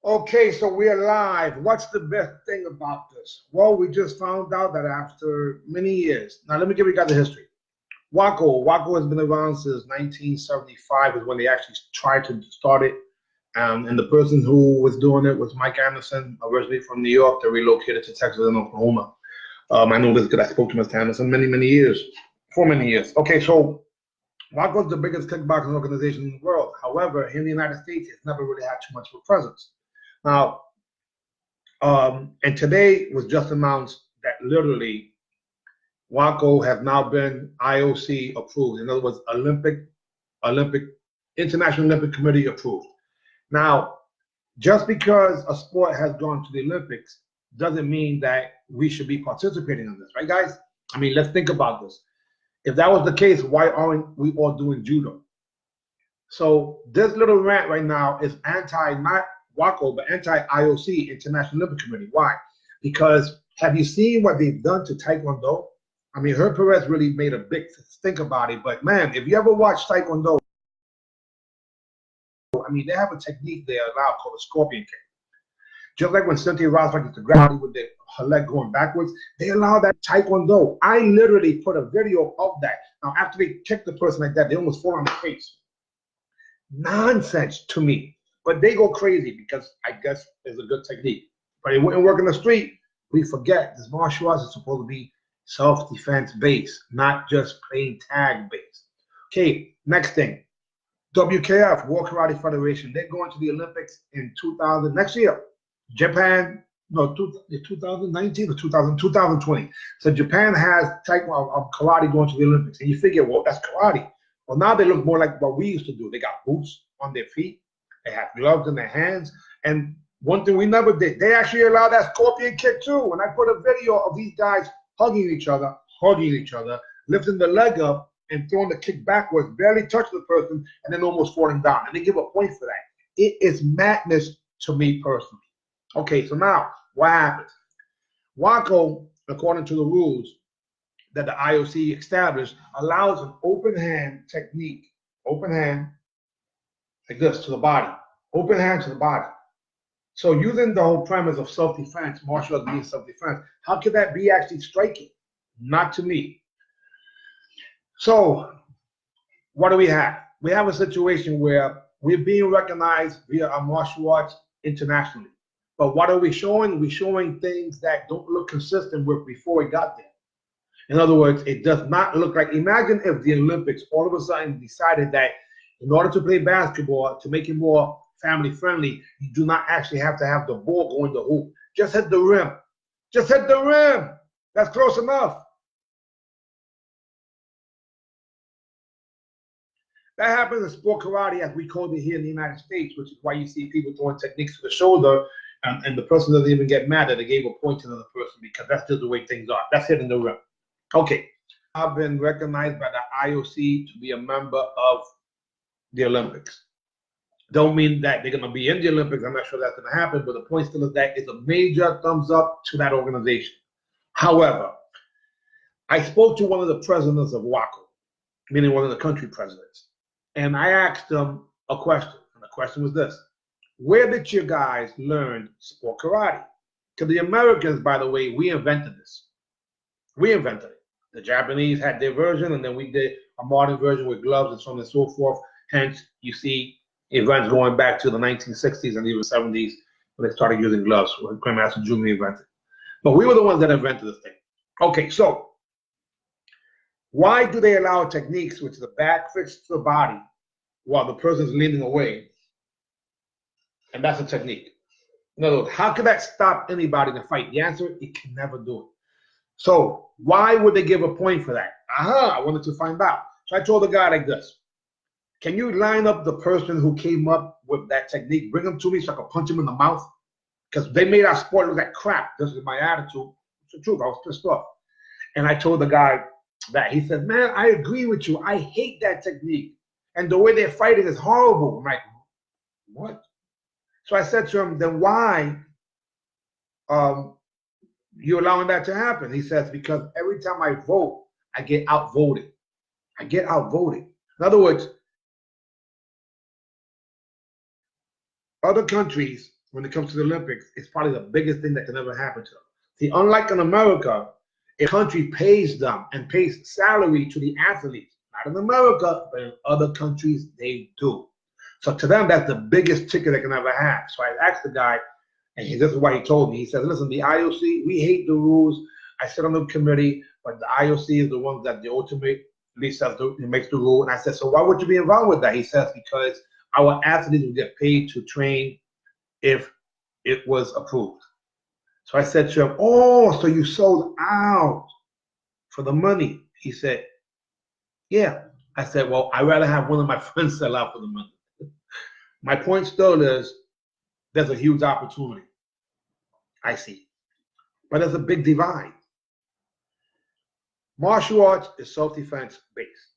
Okay, so we're live. What's the best thing about this? Well, we just found out that after many years. Now, let me give you guys the history. Waco has been around since 1975 is when they actually tried to start it. And the person who was doing it was Mike Anderson, originally from New York. They relocated to Texas and Oklahoma. I know this because I spoke to Mr. Anderson many years, for many years. Okay, so Waco is the biggest kickboxing organization in the world. However, in the United States, it's never really had too much of a presence. Now, and today was just announced that literally Waco has now been IOC approved. In other words, Olympic, International Olympic Committee approved. Now, just because a sport has gone to the Olympics doesn't mean that we should be participating in this, right, guys? I mean, let's think about this. If that was the case, why aren't we all doing judo? So this little rant right now is not Waco, but anti-IOC, International Olympic Committee. Why? Because have you seen what they've done to Taekwondo? I mean, Herb Perez really made a big stink about it. But man, if you ever watch Taekwondo, I mean, they have a technique they allow called a scorpion kick. Just like when Cynthia Rothrock used to grab with her leg going backwards, they allow that Taekwondo. I literally put a video of that. Now, after they kick the person like that, they almost fall on their face. Nonsense to me. But they go crazy because I guess it's a good technique. But it wouldn't work in the street. We forget this martial arts is supposed to be self-defense based, not just plain tag based. Okay, next thing. WKF, World Karate Federation, they're going to the Olympics in 2000, next year. Japan, no, 2019 or 2020. So Japan has karate going to the Olympics. And you figure, well, that's karate. Well, now they look more like what we used to do. They got boots on their feet. They have gloves in their hands. And one thing we never did, they actually allowed that scorpion kick too. When I put a video of these guys hugging each other, lifting the leg up and throwing the kick backwards, barely touching the person, and then almost falling down. And they give a point for that. It is madness to me personally. Okay, so now what happens? Waco, according to the rules that the IOC established, allows an open hand technique, open hand, like this to the body, open hand to the body. So using the whole premise of self-defense, martial arts being self-defense, how could that be actually striking? Not to me. So what do we have? We have a situation where we're being recognized via our martial arts internationally. But what are we showing? We're showing things that don't look consistent with before we got there. In other words, it does not look like, imagine if the Olympics all of a sudden decided that in order to play basketball, to make it more family friendly, you do not actually have to have the ball going the hoop. Just hit the rim. Just hit the rim. That's close enough. That happens in sport karate, as we call it here in the United States, which is why you see people throwing techniques to the shoulder, and the person doesn't even get mad that they gave a point to another person, because that's just the way things are. That's hitting the rim. Okay. I've been recognized by the IOC to be a member of the Olympics. Don't mean that they're going to be in the Olympics. I'm not sure that's going to happen, but the point still is that it's a major thumbs up to that organization. However, I spoke to one of the presidents of Waco, meaning one of the country presidents, and I asked them a question, and the question was this: where did you guys learn sport karate? Because the Americans, by the way, we invented this. We invented it. The Japanese had their version, and then we did a modern version with gloves and so on and so forth. Hence, you see events going back to the 1960s and even 70s when they started using gloves, when Grandmaster Junior invented. But we were the ones that invented this thing. Okay, so why do they allow techniques which the back fixed to the body while the person's leaning away? And that's a technique. In other words, how could that stop anybody in a fight? The answer, it can never do it. So why would they give a point for that? I wanted to find out. So I told the guy like this: can you line up the person who came up with that technique? Bring them to me so I can punch him in the mouth? Because they made our sport look like crap. This is my attitude. It's the truth. I was pissed off. And I told the guy that. He said, man, I agree with you. I hate that technique. And the way they're fighting is horrible. I'm like, what? So I said to him, then why you allowing that to happen? He says, because every time I vote, I get outvoted. I get outvoted. In other words, other countries when it comes to the Olympics, it's probably the biggest thing that can ever happen to them. See, unlike in America, a country pays them and pays salary to the athletes. Not in America, but in other countries, they do. So to them, that's the biggest ticket they can ever have. So I asked the guy, and this is what he told me. He said, listen, the IOC, we hate the rules. I sit on the committee, but the IOC is the one that the ultimate says makes the rule. And I said, so why would you be involved with that? He says, because our athletes will get paid to train if it was approved. So I said to him, oh, so you sold out for the money? He said, yeah. I said, well, I'd rather have one of my friends sell out for the money. My point still is there's a huge opportunity. I see. But there's a big divide. Martial arts is self-defense based,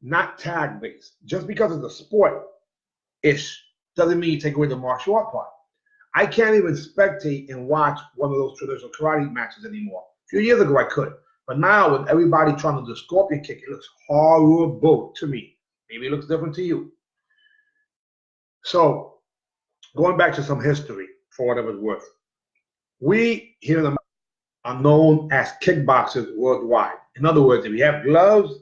not tag based. Just because it's a sport-ish doesn't mean you take away the martial art part. I can't even spectate and watch one of those traditional karate matches anymore. A few years ago I could. But now with everybody trying to do scorpion kick, it looks horrible to me. Maybe it looks different to you. So going back to some history for whatever it's worth. We here in America are known as kickboxers worldwide. In other words, if you have gloves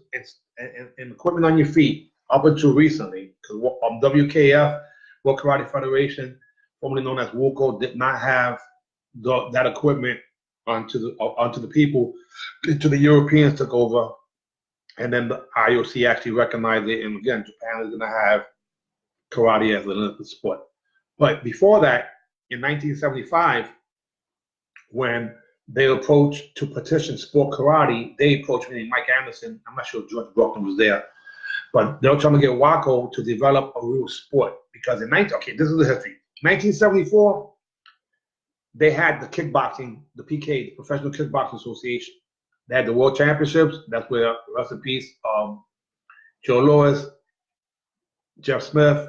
and equipment on your feet, up until recently, because WKF, World Karate Federation, formerly known as WOKO, did not have that equipment onto the people, until the Europeans took over, and then the IOC actually recognized it. And again, Japan is going to have karate as an Olympic sport. But before that, in 1975, when they approached to petition sport karate, they approached me and Mike Anderson. I'm not sure if George Brockton was there, but they were trying to get WACO to develop a real sport. Because in this is the history. 1974, they had the kickboxing, the PK, the Professional Kickboxing Association. They had the World Championships. That's where, rest in peace, Joe Louis, Jeff Smith,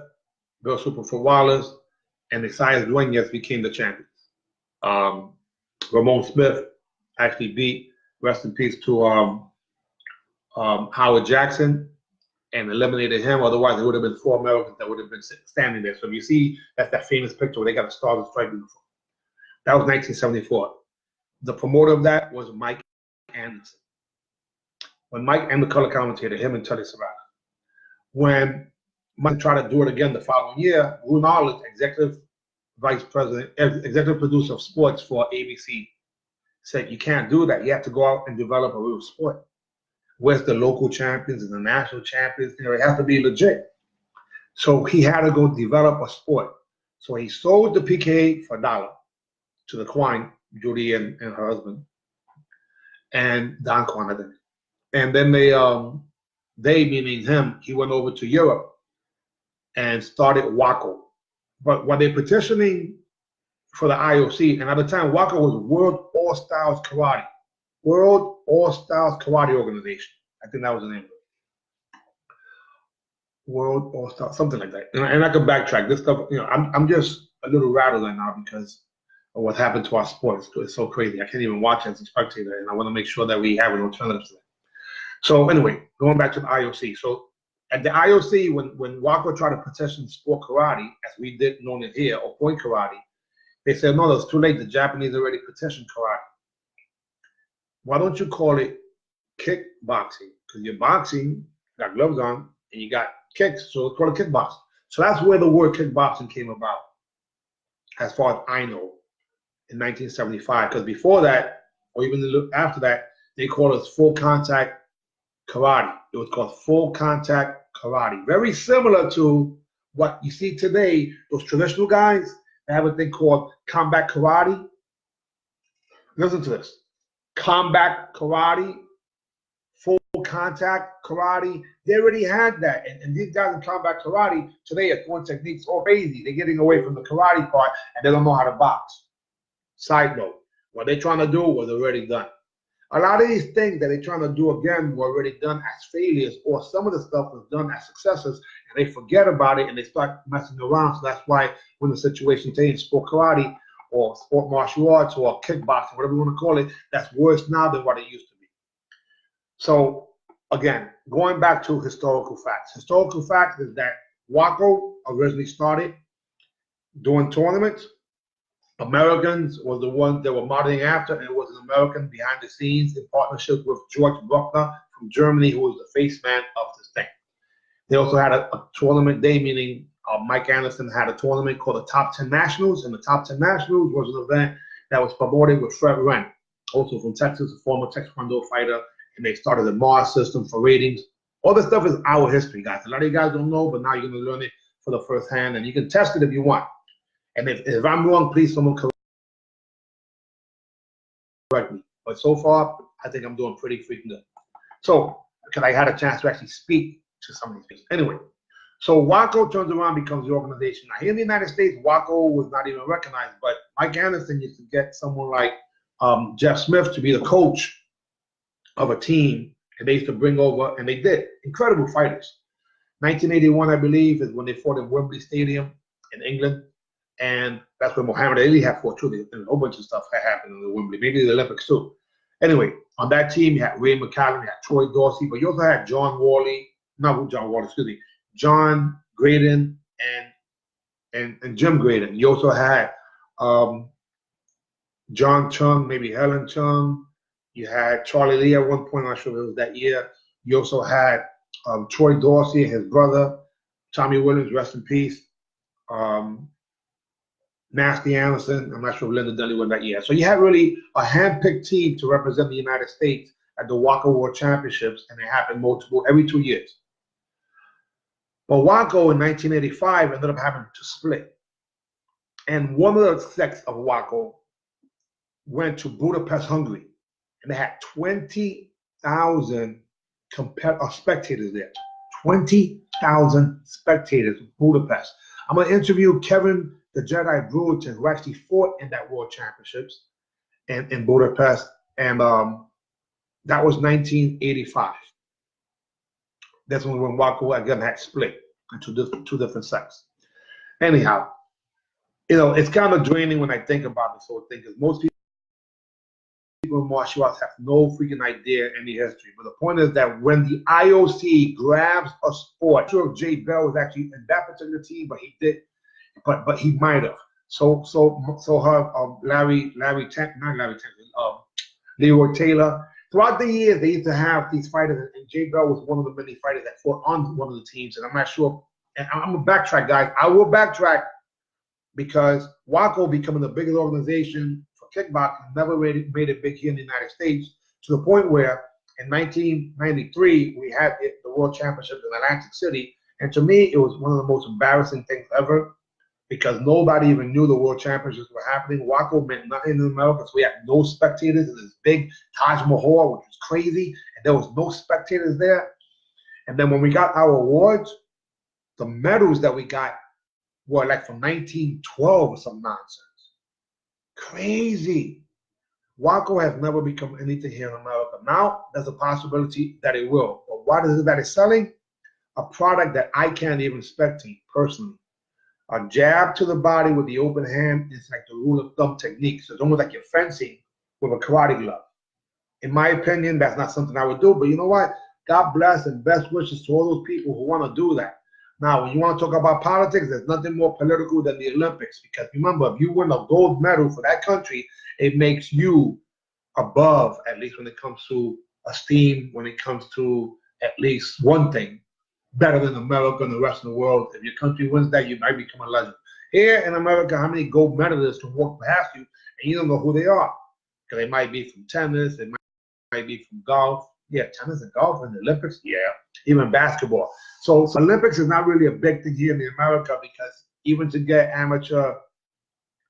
Bill Superfoot Wallace, and Isaias Duenas became the champions. Ramon Smith actually beat, rest in peace, to Howard Jackson and eliminated him. Otherwise, there would have been 4 Americans that would have been standing there. So if you see, that's that famous picture where they got a Stars and Stripes uniform. That was 1974. The promoter of that was Mike Anderson. When Mike and the color commentator, him and Teddy Serrano. When Mike tried to do it again the following year, Lou Knowledge, executive vice president, executive producer of sports for ABC, said, you can't do that. You have to go out and develop a real sport. Where's the local champions and the national champions? You know, it has to be legit. So he had to go develop a sport. So he sold the PKA for $1 to the Quine, Judy and her husband, and Don Quine. And then they meaning him, he went over to Europe and started WACO. But when they're petitioning for the IOC, and at the time, WACO was World All Styles Karate. World All Styles Karate Organization. I think that was the name of it. World All Styles, something like that. And I can backtrack. This stuff, you know, I'm just a little rattled right now because of what happened to our sports. It's so crazy. I can't even watch it as a spectator, and I want to make sure that we have an alternative to that. So anyway, going back to the IOC. So at the IOC, when WACO tried to petition sport karate, as we did known it here, or point karate, they said, no, it's too late. The Japanese already petitioned karate. Why don't you call it kickboxing? Because you're boxing, you got gloves on, and you got kicks, so it's called kickboxing. So that's where the word kickboxing came about, as far as I know, in 1975. Because before that, or even after that, they called it full contact karate. It was called full contact karate. Very similar to what you see today, those traditional guys, they have a thing called combat karate. Listen to this. Combat karate, full contact karate, they already had that. And these guys in combat karate today are throwing techniques all crazy. They're getting away from the karate part and they don't know how to box. Side note, what they're trying to do was already done. A lot of these things that they're trying to do again were already done as failures, or some of the stuff was done as successes, and they forget about it and they start messing around. So that's why when the situation today in sport karate or sport martial arts or kickboxing, whatever you want to call it, that's worse now than what it used to be. So again, going back to historical facts. Historical fact is that WACO originally started doing tournaments Americans was the ones that were modeling after, and it was an American behind the scenes in partnership with George Bruckner from Germany, who was the face man of this thing. They also had a tournament day, meaning Mike Anderson had a tournament called the Top 10 Nationals, and the Top 10 Nationals was an event that was promoted with Fred Wren, also from Texas, a former Taekwondo fighter, and they started the Mars system for ratings. All this stuff is our history, guys. A lot of you guys don't know, but now you're going to learn it for the first hand, and you can test it if you want. And if I'm wrong, please someone correct me. But so far, I think I'm doing pretty freaking good. So, because I had a chance to actually speak to some of these people. Anyway, so Waco turns around, becomes the organization. Now, here in the United States, Waco was not even recognized, but Mike Anderson used to get someone like Jeff Smith to be the coach of a team, and they used to bring over, and they did, incredible fighters. 1981, I believe, is when they fought in Wembley Stadium in England. And that's where Muhammad Ali had fought too. And a whole bunch of stuff had happened in the Wembley, maybe the Olympics too. Anyway, on that team, you had Ray McCallum, you had Troy Dorsey, but you also had John Worley, not John Worley, excuse me, John Graydon and Jim Graydon. You also had John Chung, maybe Helen Chung. You had Charlie Lee at one point, I'm not sure if it was that year. You also had Troy Dorsey and his brother, Tommy Williams, rest in peace. Nasty Anderson, I'm not sure if Linda Dunley was that year. So you had really a hand-picked team to represent the United States at the Waco World Championships, and they happened every 2 years. But Waco in 1985 ended up having to split. And one of the sects of Waco went to Budapest, Hungary, and they had 20,000 spectators there. 20,000 spectators in Budapest. I'm going to interview Kevin the Jedi Brewerton, who actually fought in that World Championships in Budapest, and that was 1985. That's when Waco again had split into two different sects. Anyhow, you know, it's kind of draining when I think about this whole thing, because most people in martial arts have no freaking idea any history. But the point is that when the IOC grabs a sport, I'm not sure if Jay Bell was actually in that particular team, but he did. But he might have. So her Leroy Taylor. Throughout the years, they used to have these fighters, and Jay Bell was one of the many fighters that fought on one of the teams. And I'm not sure. And I'm gonna backtrack, guys. I will backtrack because Waco becoming the biggest organization for kickboxing never made it big here in the United States, to the point where in 1993 we had the World Championships in Atlantic City, and to me it was one of the most embarrassing things ever, because nobody even knew the World Championships were happening. Waco meant nothing in America, so we had no spectators in this big Taj Mahal, which was crazy, and there was no spectators there. And then when we got our awards, the medals that we got were like from 1912 or some nonsense. Crazy. Waco has never become anything here in America. Now, there's a possibility that it will. But what is it that it's selling? A product that I can't even spectate personally. A jab to the body with the open hand is like the rule of thumb technique. So it's almost like you're fencing with a karate glove. In my opinion, that's not something I would do. But you know what? God bless and best wishes to all those people who want to do that. Now, when you want to talk about politics, there's nothing more political than the Olympics. Because remember, if you win a gold medal for that country, it makes you above, at least when it comes to esteem, when it comes to at least one thing, better than America and the rest of the world. If your country wins that, you might become a legend. Here in America, how many gold medalists can walk past you and you don't know who they are? Because they might be from tennis, they might be from golf. Yeah, tennis and golf in the Olympics, yeah, even basketball. So Olympics is not really a big thing here in America, because even to get amateur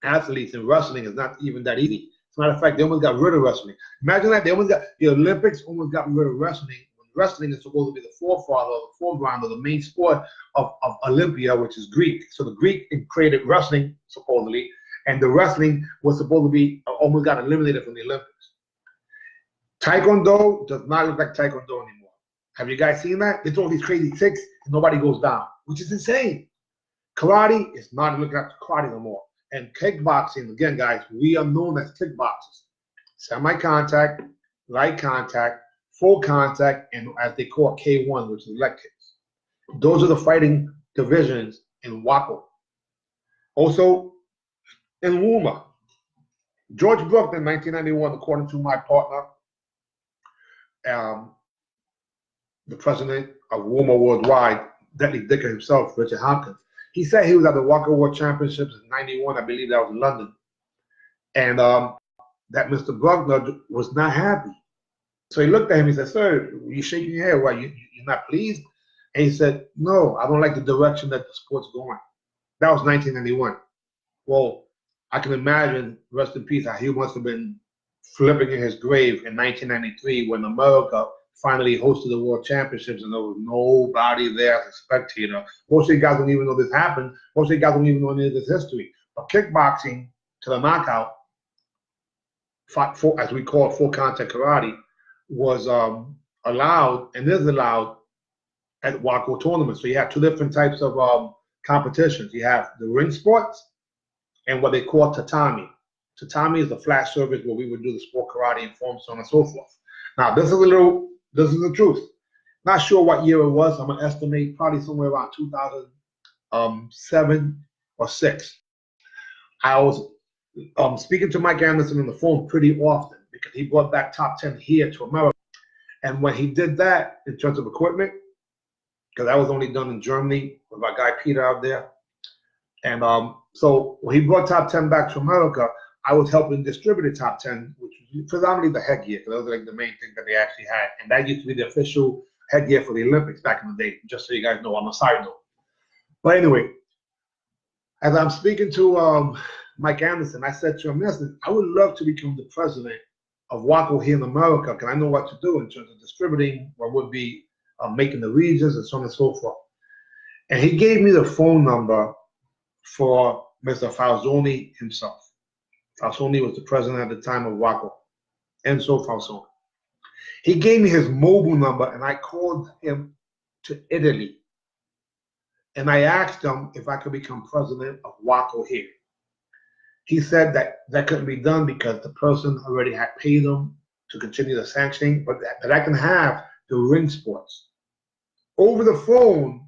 athletes in wrestling is not even that easy. As a matter of fact, they almost got rid of wrestling. Imagine that, the Olympics almost got rid of wrestling. Wrestling is supposed to be the forefather or the foreground of the main sport of Olympia, which is Greek. So the Greek created wrestling, supposedly, and the wrestling was supposed to be almost got eliminated from the Olympics. Taekwondo does not look like Taekwondo anymore. Have you guys seen that? It's all these crazy kicks and nobody goes down, which is insane. Karate is not looking like karate no more. And kickboxing, again, guys, we are known as kickboxers. Semi-contact, light contact, full contact, and as they call K1, which is leg kicks. Those are the fighting divisions in Waco. Also, in Wuma, George Bruckner in 1991, according to my partner, the president of Walmart Worldwide, Detlef Dicker himself, Richard Hopkins, he said he was at the WACO World Championships in 91. I believe that was in London. And that Mr. Bruckner was not happy. So he looked at him, he said, "Sir, you shaking your head, why, you're not pleased?" And he said, "No, I don't like the direction that the sport's going." That was 1991. Well, I can imagine, rest in peace, how he must have been flipping in his grave in 1993 when America finally hosted the World Championships and there was nobody there as a spectator. Most of you guys don't even know this happened. Most of you guys don't even know any of this history. But kickboxing to the knockout, as we call it, full contact karate, was allowed and is allowed at WACO tournaments. So you have two different types of competitions. You have the ring sports and what they call tatami. Tatami is the flat surface where we would do the sport karate and form, so on and so forth. Now, this is the truth. Not sure what year it was. I'm gonna estimate probably somewhere around 2007 or 6. I was speaking to Mike Anderson on the phone pretty often because he brought back top 10 here to America. And when he did that in terms of equipment, because that was only done in Germany with our guy Peter out there. And so when he brought top 10 back to America, I was helping distribute the top 10, which was predominantly the headgear, because that was like the main thing that they actually had. And that used to be the official headgear for the Olympics back in the day, just so you guys know on a side note. But anyway, as I'm speaking to Mike Anderson, I said to him, "Listen, I would love to become the president of WACO here in America, because I know what to do in terms of distributing, what would be making the regions and so on and so forth." And he gave me the phone number for Mr. Falzoni himself. Falzoni was the president at the time of WACO, Enzo Falzoni. He gave me his mobile number, and I called him to Italy. And I asked him if I could become president of WACO here. He said that couldn't be done because the person already had paid him to continue the sanctioning, but that I can have the ring sports. Over the phone,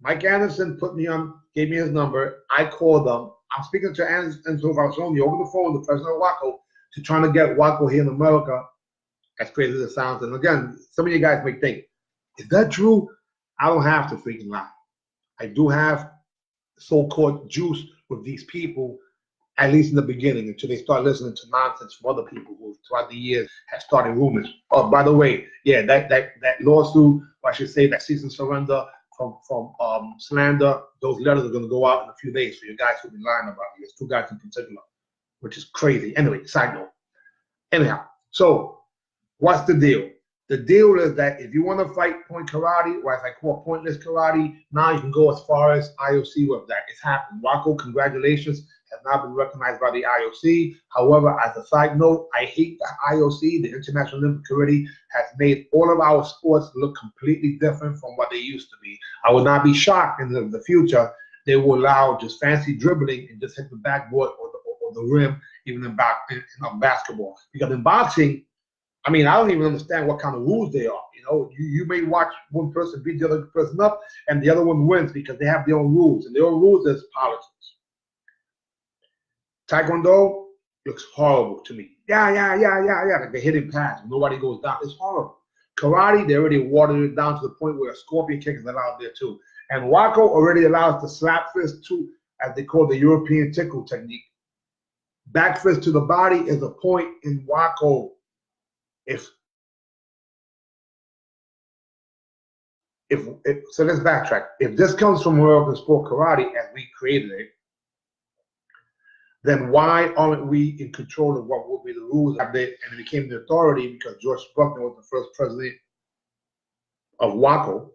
Mike Anderson gave me his number. I called them. I'm speaking to Enzo Falzoni over the phone, the president of WACO, to trying to get WACO here in America, as crazy as it sounds. And again, some of you guys may think, is that true? I don't have to freaking lie. I do have so-called juice with these people, at least in the beginning, until they start listening to nonsense from other people who throughout the years have started rumors. Oh, by the way, yeah, that lawsuit, or I should say that cease and surrender from slander, those letters are going to go out in a few days for you guys who've been lying about it. There's 2 guys in particular, which is crazy. Anyway, side note. Anyhow, so what's the deal? The deal is that if you want to fight point karate, or as I call pointless karate, now you can go as far as IOC with that. It's happened. WACO, congratulations, has now been recognized by the IOC. However, as a side note, I hate the IOC, the International Olympic Committee, has made all of our sports look completely different from what they used to be. I would not be shocked in the future they will allow just fancy dribbling and just hit the backboard or the rim, even in basketball. Because in boxing, I mean, I don't even understand what kind of rules they are. You know, you may watch one person beat the other person up, and the other one wins because they have their own rules, and their own rules is politics. Taekwondo looks horrible to me. Yeah. Like the hitting pass, nobody goes down. It's horrible. Karate, they already watered it down to the point where a scorpion kick is allowed there too. And WACO already allows the slap fist too, as they call the European tickle technique. Back fist to the body is a point in WACO. So let's backtrack. If this comes from American Sport Karate as we created it, then why aren't we in control of what will be the rules of it? And it became the authority because George Bruckner was the first president of WACO.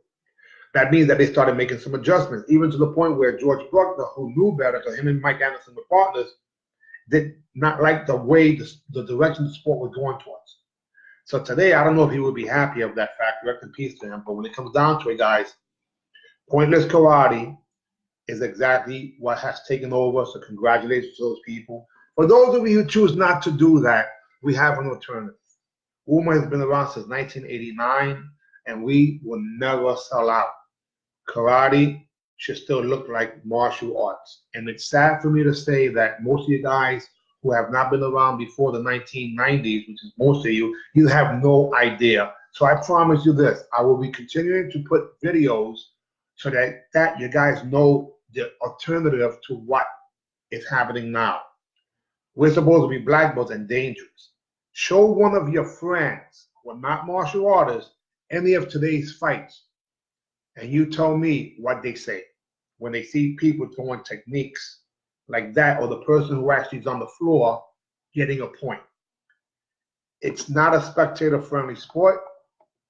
That means that they started making some adjustments, even to the point where George Bruckner, who knew better, because him and Mike Anderson were partners, did not like the way the direction the sport was going towards. So today, I don't know if he would be happy of that fact, rest in peace to him, but when it comes down to it, guys, pointless karate is exactly what has taken over, so congratulations to those people. For those of you who choose not to do that, we have an alternative. WUMA has been around since 1989, and we will never sell out. Karate should still look like martial arts. And it's sad for me to say that most of you guys who have not been around before the 1990s, which is most of you, you have no idea. So I promise you this, I will be continuing to put videos so that you guys know the alternative to what is happening now. We're supposed to be black belts and dangerous. Show one of your friends who are not martial artists any of today's fights, and you tell me what they say when they see people throwing techniques like that, or the person who actually is on the floor getting a point. It's not a spectator-friendly sport.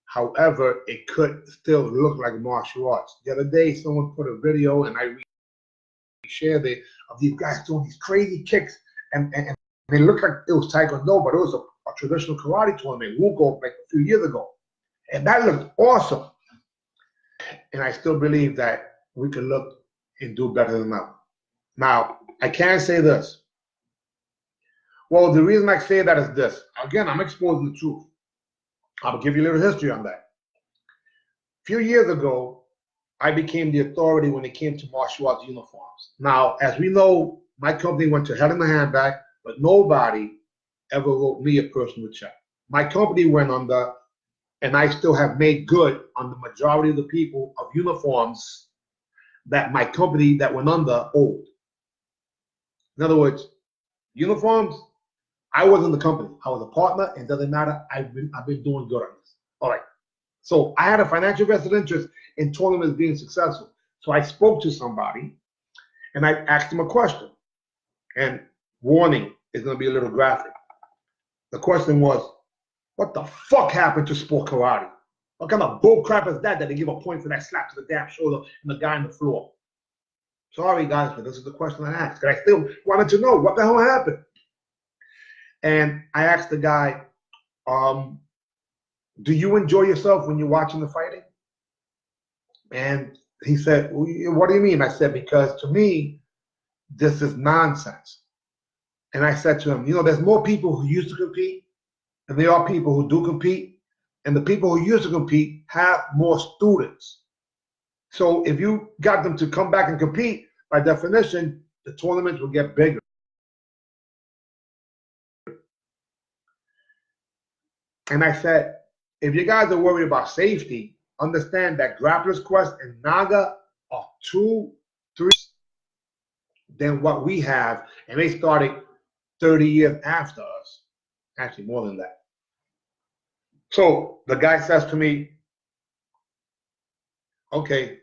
However, it could still look like martial arts. The other day, someone put a video, and I shared it, of these guys doing these crazy kicks, and it looked like it was Taekwondo, but it was a traditional karate tournament, Wuko, like a few years ago. And that looked awesome. And I still believe that we can look and do better than that. Now, I can say this. Well, the reason I say that is this. Again, I'm exposing the truth. I'll give you a little history on that. A few years ago, I became the authority when it came to martial arts uniforms. Now, as we know, my company went to hell in the handbag, but nobody ever wrote me a personal check. My company went under, and I still have made good on the majority of the people of uniforms that my company that went under owed. In other words, uniforms, I wasn't the company. I was a partner, and it doesn't matter. I've been doing good on this. All right. So I had a financial vested interest in tournaments being successful. So I spoke to somebody, and I asked him a question. And warning, it's going to be a little graphic. The question was, what the fuck happened to sport karate? What kind of bull crap is that they give a point for that slap to the damn shoulder and the guy on the floor? Sorry, guys, but this is the question I asked. And I still wanted to know what the hell happened. And I asked the guy, do you enjoy yourself when you're watching the fighting? And he said, what do you mean? I said, because to me, this is nonsense. And I said to him, you know, there's more people who used to compete, and there are people who do compete, and the people who used to compete have more students. So if you got them to come back and compete, by definition, the tournaments will get bigger. And I said, if you guys are worried about safety, understand that Grappler's Quest and Naga are 2, 3 than what we have, and they started 30 years after us. Actually, more than that. So the guy says to me, okay,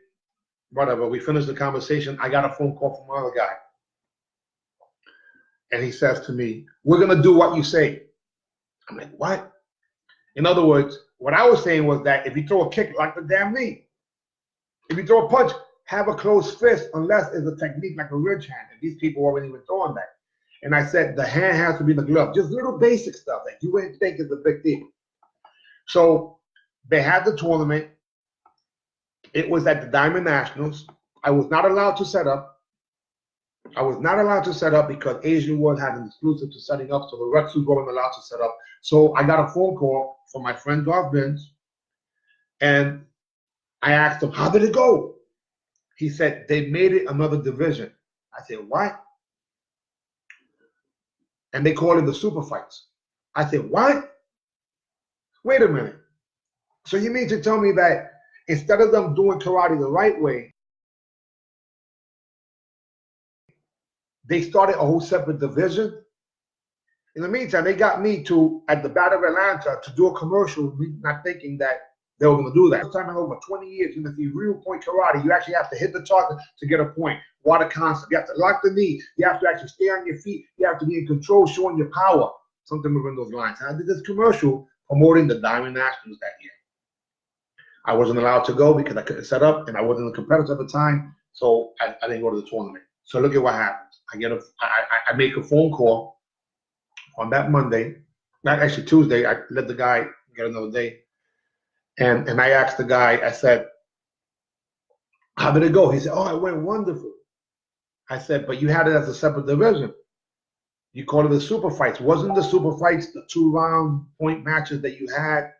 whatever, we finished the conversation. I got a phone call from another guy. And he says to me, we're going to do what you say. I'm like, what? In other words, what I was saying was that if you throw a kick, like the damn knee. If you throw a punch, have a closed fist, unless it's a technique like a ridge hand. And these people weren't even throwing that. And I said, the hand has to be the glove. Just little basic stuff that you wouldn't think is a big deal. So they had the tournament. It was at the Diamond Nationals. I was not allowed to set up. I was not allowed to set up because Asian World had an exclusive to setting up, so the Rexus weren't allowed to set up. So I got a phone call from my friend Garth Vince, and I asked him, how did it go? He said, they made it another division. I said, what? And they call it the super fights. I said, what? Wait a minute. So you mean to tell me that instead of them doing karate the right way, they started a whole separate division? In the meantime, they got me to, at the Battle of Atlanta, to do a commercial, not thinking that they were going to do that. First time in over 20 years, you know, the real point karate, you actually have to hit the target to get a point. What a concept. You have to lock the knee. You have to actually stay on your feet. You have to be in control, showing your power. Something within those lines. And I did this commercial promoting the Diamond Nationals that year. I wasn't allowed to go because I couldn't set up, and I wasn't a competitor at the time, so I didn't go to the tournament. So look at what happens. I make a phone call on that Monday, not actually Tuesday. I let the guy get another day, and I asked the guy. I said, "How did it go?" He said, "Oh, it went wonderful." I said, "But you had it as a separate division. You called it the super fights. Wasn't the super fights the 2-round point matches that you had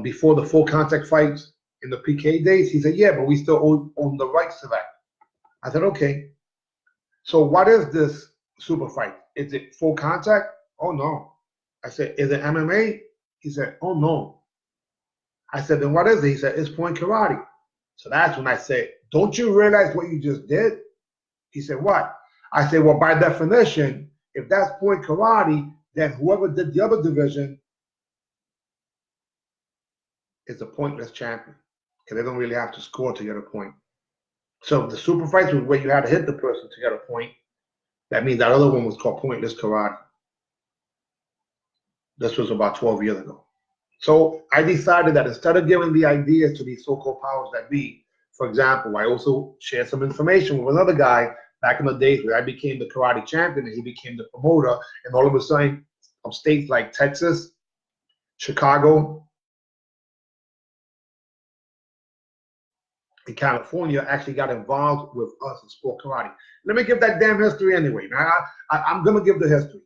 before the full contact fights in the PK days?" He said, "Yeah, but we still own the rights to that." I said, "Okay. So what is this super fight. Is it full contact? Oh no. I said, is it MMA? He said, oh no. I said, then what is it? He said, it's point karate. So that's when I said, don't you realize what you just did? He said, what? I said, well, by definition, if that's point karate, then whoever did the other division is a pointless champion because they don't really have to score to get a point. So the super fights was where you had to hit the person to get a point. That means that other one was called pointless karate. This was about 12 years ago. So I decided that instead of giving the ideas to these so-called powers that be, for example, I also shared some information with another guy back in the days where I became the karate champion and he became the promoter, and all of a sudden, from states like Texas, Chicago, and California actually got involved with us in sport karate. Let me give that damn history anyway. Now, I'm going to give the history.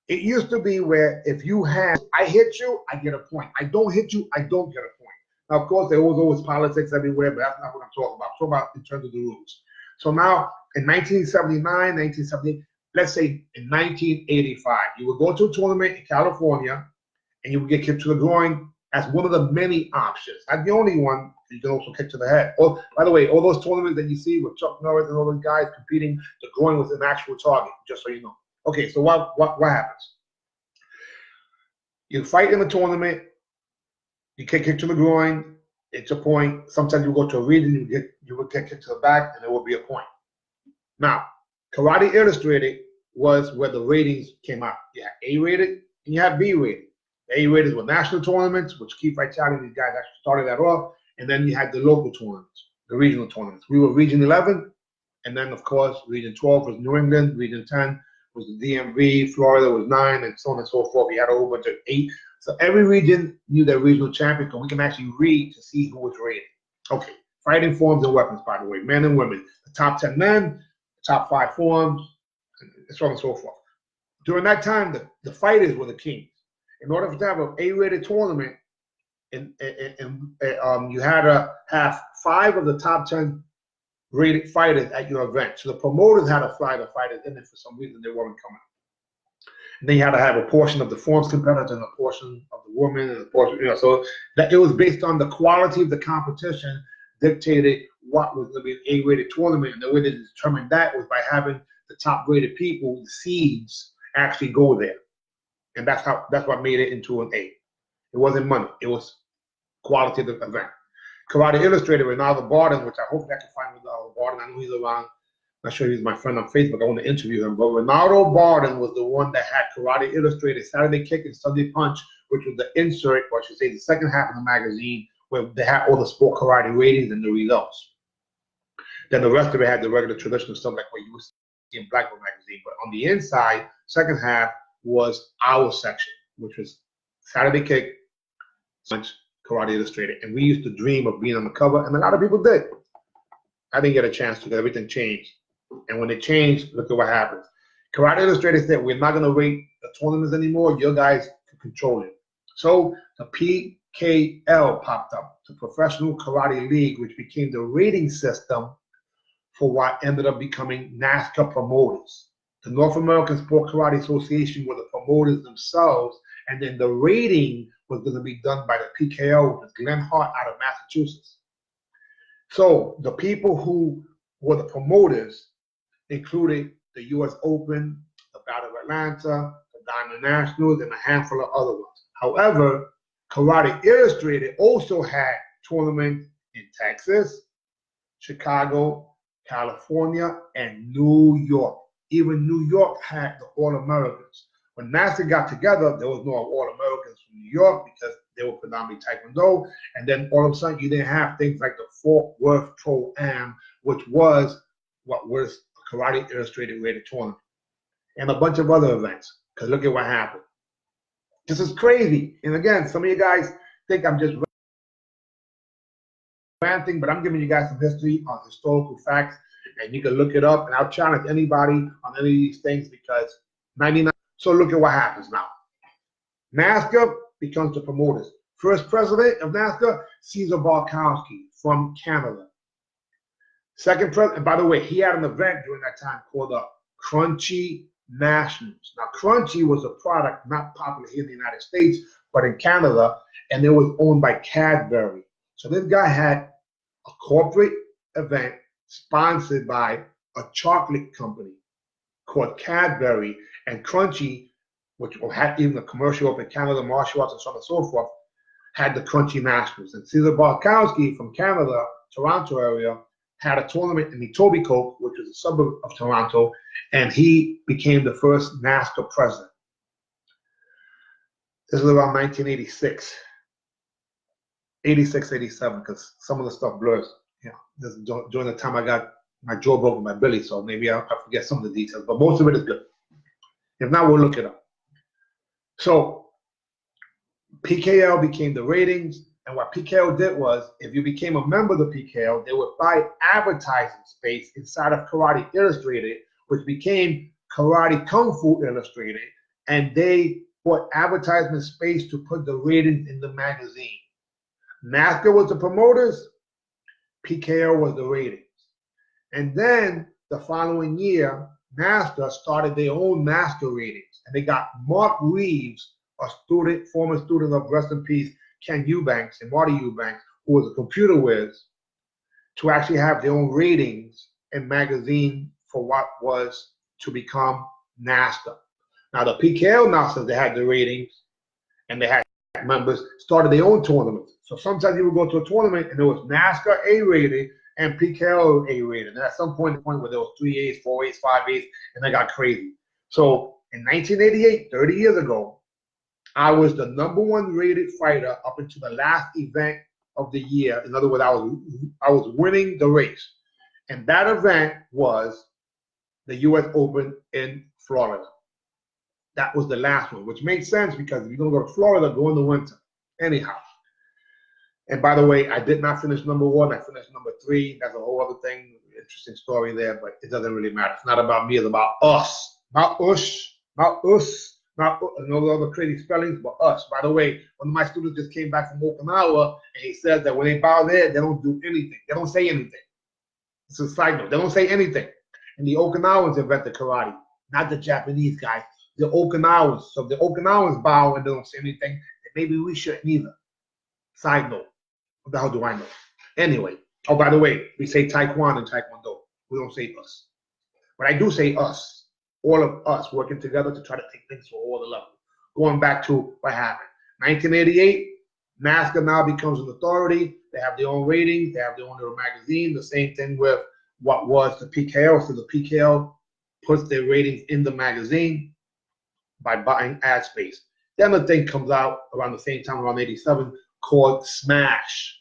It used to be where if you had, I hit you, I get a point. I don't hit you, I don't get a point. Now, of course, there was always politics everywhere, but that's not what I'm talking about. I'm talking about in terms of the rules. So now, in 1979, 1978, let's say in 1985, you would go to a tournament in California, and you would get kicked to the groin as one of the many options. Not the only one. You can also kick to the head. Oh, by the way, all those tournaments that you see with Chuck Norris and all those guys competing, the groin was an actual target, just so you know. Okay, so what happens? You fight in the tournament, you get kicked to the groin, it's a point. Sometimes you go to a region, you would get kicked to the back, and it will be a point. Now, Karate Illustrated was where the ratings came out. You had A-rated and you had B-rated. A-rated were national tournaments, which Keith Vitale and these guys actually started that off, and then you had the local tournaments, the regional tournaments. We were Region 11, and then, of course, Region 12 was New England, Region 10 was the DMV, Florida was 9, and so on and so forth. We had a whole bunch of 8. So every region knew their regional champion, and we can actually read to see who was rated. Okay, fighting forms and weapons, by the way, men and women. The top 10 men, the top 5 forms, and so on and so forth. During that time, the fighters were the kings. In order to have an A-rated tournament, you had to have 5 of the top 10 rated fighters at your event. So the promoters had to fly the fighters in it. For some reason, they weren't coming. And then you had to have a portion of the forms competitors and a portion of the women and a portion, so that it was based on the quality of the competition dictated what was going to be an A-rated tournament. And the way they determined that was by having the top rated people, the seeds, actually go there. And that's what made it into an A. It wasn't money. It was quality of the event. Karate Illustrated, Ronaldo Barden, which I hope I can find Ronaldo Barden. I know he's around. I'm not sure he's my friend on Facebook. I want to interview him. But Ronaldo Barden was the one that had Karate Illustrated, Saturday Kick, and Sunday Punch, which was the insert, or I should say the second half of the magazine, where they had all the sport karate ratings and the results. Then the rest of it had the regular traditional stuff like what you would see in Black Belt magazine. But on the inside, second half was our section, which was Saturday Kick, Punch, Karate Illustrated. And we used to dream of being on the cover, and a lot of people did. I didn't get a chance to, because everything changed. And when it changed, look at what happens. Karate Illustrated said, we're not going to rate the tournaments anymore. You guys can control it. So the PKL popped up, the Professional Karate League, which became the rating system for what ended up becoming NASCA promoters. The North American Sport Karate Association were the promoters themselves, and then the rating was going to be done by the PKO, which is Glenn Hart out of Massachusetts. So the people who were the promoters included the U.S. Open, the Battle of Atlanta, the Diamond Nationals, and a handful of other ones. However, Karate Illustrated also had tournaments in Texas, Chicago, California, and New York. Even New York had the All-Americans. When NASCA got together, there was no All-Americans from New York because they were predominantly Taekwondo. And then all of a sudden, you didn't have things like the Fort Worth Pro-Am, which was what was a Karate Illustrated rated tournament, and a bunch of other events. Because look at what happened. This is crazy. And again, some of you guys think I'm just ranting, but I'm giving you guys some history on historical facts, and you can look it up. And I'll challenge anybody on any of these things, because 99. So look at what happens now. NASCA becomes the promoters. First president of NASCA, Cesar Barkowski from Canada. Second president, and by the way, he had an event during that time called the Crunchy Nationals. Now, Crunchy was a product not popular here in the United States, but in Canada, and it was owned by Cadbury. So this guy had a corporate event sponsored by a chocolate company called Cadbury, and Crunchy, which had even a commercial up in Canada, martial arts, and so on and so forth, had the Crunchy Nationals. And Cesar Barkowski from Canada, Toronto area, had a tournament in Etobicoke, which is a suburb of Toronto, and he became the first NASCAR president. This was around 1986, 86, 87, because some of the stuff blurs. You know, this during the time I got my jaw broken by Billy, so maybe I forget some of the details, but most of it is good. If not, we'll look it up. So PKL became the ratings, and what PKL did was, if you became a member of the PKL, they would buy advertising space inside of Karate Illustrated, which became Karate Kung Fu Illustrated, and they bought advertisement space to put the ratings in the magazine. NASCAR was the promoters, PKL was the ratings. And then the following year, NASCAR started their own NASCAR ratings, and they got Mark Reeves, a student, former student of, rest in peace, Ken Eubanks and Marty Eubanks, who was a computer whiz, to actually have their own ratings and magazine for what was to become NASCAR. Now the PKL now says they had the ratings and they had members, started their own tournaments. So sometimes you would go to a tournament and there was NASCAR A-rated and PKL A-rated. And at some point where there was 3As, 4As, 5As, and they got crazy. So in 1988, 30 years ago, I was the #1 rated fighter up until the last event of the year. In other words, I was winning the race. And that event was the US Open in Florida. That was the last one, which makes sense because if you're going to go to Florida, go in the winter. Anyhow. And by the way, I did not finish #1. I finished #3. That's a whole other thing, interesting story there, but it doesn't really matter. It's not about me. It's about us. Not us. Not us. Not no other crazy spellings, but us. By the way, one of my students just came back from Okinawa, and he says that when they bow there, they don't do anything. They don't say anything. It's a side note. They don't say anything. And the Okinawans invented karate, not the Japanese guys. The Okinawans. So if the Okinawans bow and they don't say anything, then maybe we shouldn't either. Side note. What the hell do I know? Anyway. Oh, by the way, we say Taekwondo and Taekwondo. We don't say us. But I do say us. All of us working together to try to take things to all the levels. Going back to what happened. 1988, NASCAR now becomes an authority. They have their own ratings. They have their own little magazine. The same thing with what was the PKL. So the PKL puts their ratings in the magazine by buying ad space. Then the thing comes out around the same time, around 87, called Smash.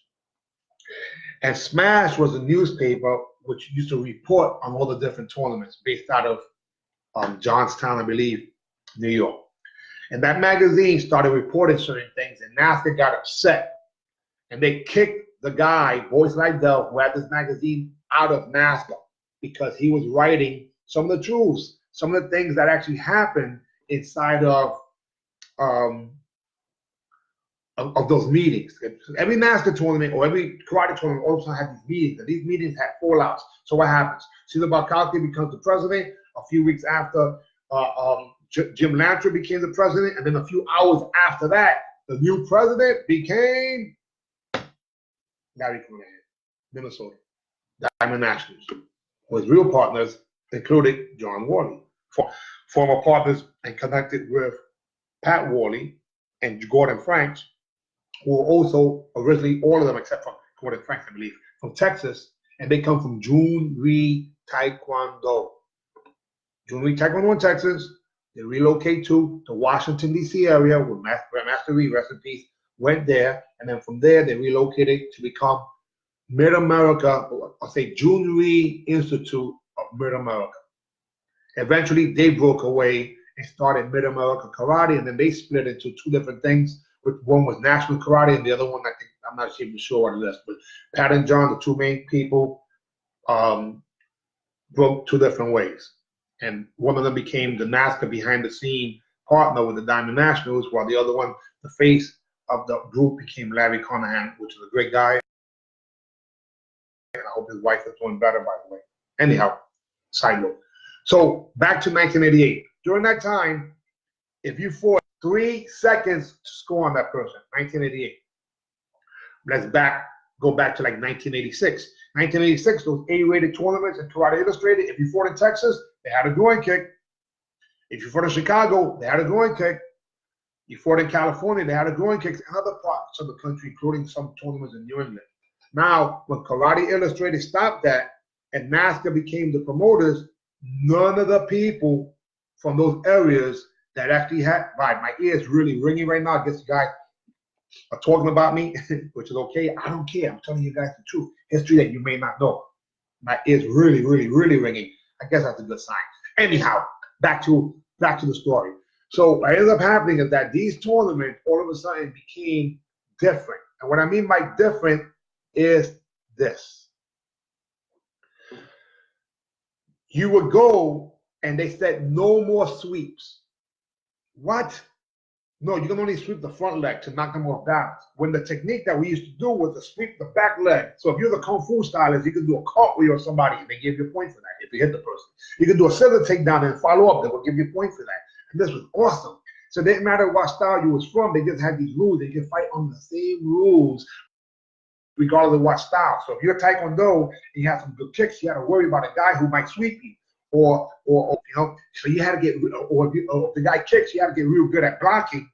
And Smash was a newspaper which used to report on all the different tournaments based out of Johnstown, I believe, New York. And that magazine started reporting certain things, and NASCAR got upset. And they kicked the guy, Boyce Lydell, who had this magazine, out of NASCAR because he was writing some of the truths, some of the things that actually happened inside of those meetings. Every NASCAR tournament or every karate tournament also had these meetings, and these meetings had fallouts. So what happens? Cesar Barkowski becomes the president. A few weeks after, Jim Lantra became the president, and then a few hours after that, the new president became Larry Conahan, Minnesota, Diamond Nationals, with real partners, including John Worley, former partners and connected with Pat Worley and Gordon Franks, who were also originally, all of them except for Gordon Franks, I believe, from Texas, and they come from Jun Rhee Taekwondo. Jun Rhee Taekwondo in Texas. They relocate to the Washington, D.C. area where Master Rhee, rest in peace, went there. And then from there, they relocated to become Mid-America, or say Jun Rhee Institute of Mid-America. Eventually, they broke away and started Mid-America Karate, and then they split into two different things. One was National Karate, and the other one, I think, I'm not even sure what it is, but Pat and John, the two main people, broke two different ways. And one of them became the NASCAR behind-the-scene partner with the Diamond Nationals, while the other one, the face of the group, became Larry Conahan, which is a great guy. And I hope his wife is doing better, by the way. Anyhow, side note. So back to 1988. During that time, if you fought 3 seconds to score on that person, 1988. Let's go back to like 1986. 1986, those A-rated tournaments in Karate Illustrated, if you fought in Texas, they had a groin kick. If you fought in Chicago, they had a groin kick. You fought in California, they had a groin kick in other parts of the country, including some tournaments in New England. Now, when Karate Illustrated stopped that and NASCA became the promoters, none of the people from those areas that actually had, right, my ear is really ringing right now. I guess you guys are talking about me, which is okay. I don't care. I'm telling you guys the truth. History that you may not know. My ear's really, really, really ringing. I guess that's a good sign. Anyhow, back to the story. So what ended up happening is that these tournaments all of a sudden became different. And what I mean by different is this. You would go and they said no more sweeps. What? No, you can only sweep the front leg to knock them off balance. When the technique that we used to do was to sweep the back leg. So if you're the Kung Fu stylist, you could do a cartwheel or somebody and they give you a point for that if you hit the person. You could do a scissor takedown and follow up. They will give you a point for that. And this was awesome. So it didn't matter what style you was from. They just had these rules. They could fight on the same rules regardless of what style. So if you're Taekwondo and you have some good kicks, you had to worry about a guy who might sweep you. Or you know, so you had to get, or if the guy kicks, you had to get real good at blocking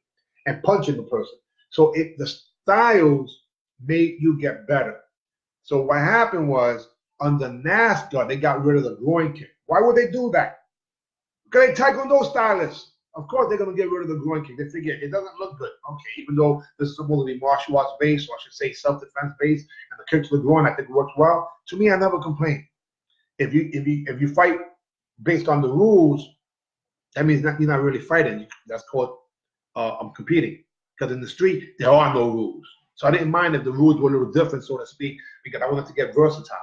and punching the person. So the styles made you get better. So what happened was under NASCA, they got rid of the groin kick. Why would they do that? Because they Taekwondo stylists. Of course, they're going to get rid of the groin kick. They figure it doesn't look good. Okay, even though this is supposed to be martial arts based, or I should say self-defense based, and the kick to the groin, I think it works well. To me, I never complain. If you fight based on the rules, that means you're not really fighting. That's called I'm competing. Because in the street, there are no rules. So I didn't mind if the rules were a little different, so to speak, because I wanted to get versatile.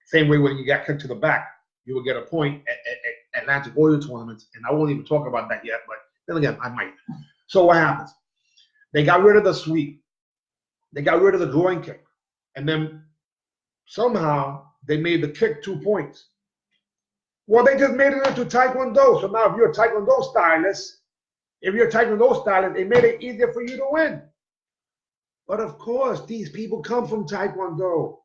Same way when you got kicked to the back, you would get a point at Atlantic Oil tournaments, and I won't even talk about that yet, but then again, I might. So what happens? They got rid of the sweep. They got rid of the groin kick. And then somehow they made the kick 2 points. Well, they just made it into Taekwondo. So now if you're a Taekwondo stylist, they made it easier for you to win. But of course, these people come from Taekwondo.